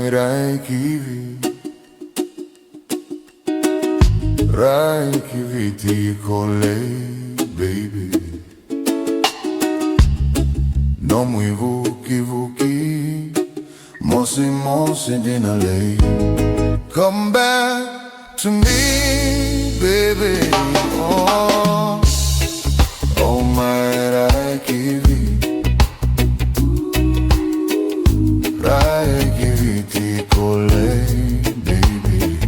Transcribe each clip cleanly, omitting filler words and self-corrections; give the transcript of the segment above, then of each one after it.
Rai Kivi, Rai Kiviti con lei, baby. Non mi vuki vuki, Mosi Mosi dina lei. Come back to me, baby. Oh, oh my Rai Kivi, Rai Kiviti con lei, baby.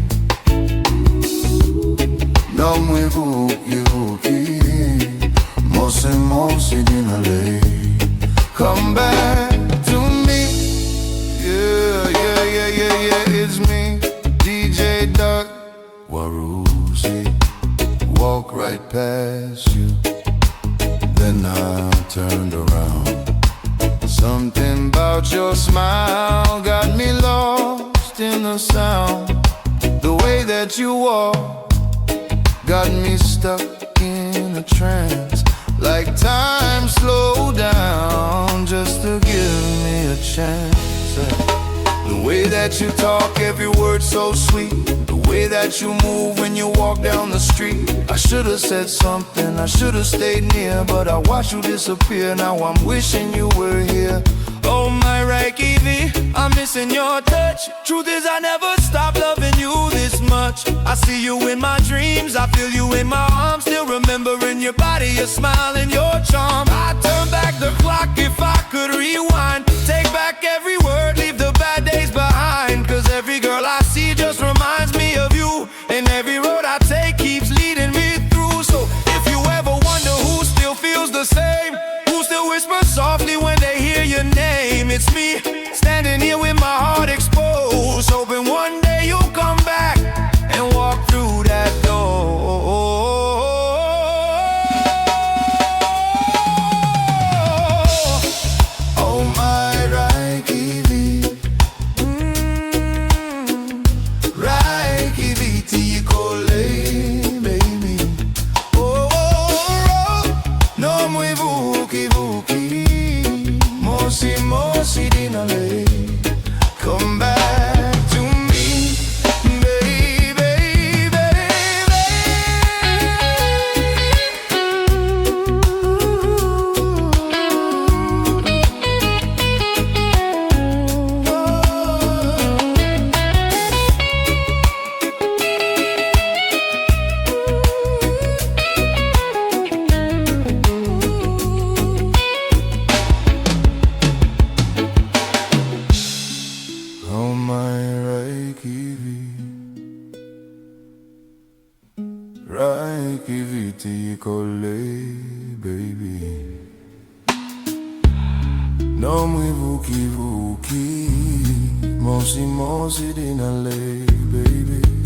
Non mi vuki vuki, Mosi Mosi dina lei. Come back to me, yeah, yeah, yeah, yeah, yeah, it's me, DJ Doc Warusi. Walk right past you, then I turned around. Something about your smile got me lost in the sound. The way that you walk got me stuck in a trance. Like time slowed down just to give me a chance. The way that you talk, every word so sweet. The way that you move when you walk down the street. I should've said something, I should've stayed near, but I watched you disappear. Now I'm wishing you were here. Oh my Rai Kivi, I'm missing your touch. Truth is I never stopped loving you this much. I see you in my dreams, I feel you in my arms. Still remembering your body, your smile and your charm. I'd turn back the clock if I could rewind. Take back every word, leave the bad days behind. Cause every girl I see just reminds me of you. And every road I take keeps leading me through. So if you ever wonder who still feels the same, who still whispers softly when they hear your name, it's me, standing here with my heart exposed, hoping one day you'll come back and walk through that door. Oh my Rai Kivi, Rai Kiviti con lei, baby. Oh, oh, oh, non mi vuki vuki, Mosi Mosi dina lei. Come back to me, baby, baby. Oh my Rai Kivi, Rai Kiviti con lei, baby. Non mi vuki vuki, Mosi Mosi dina lei, baby.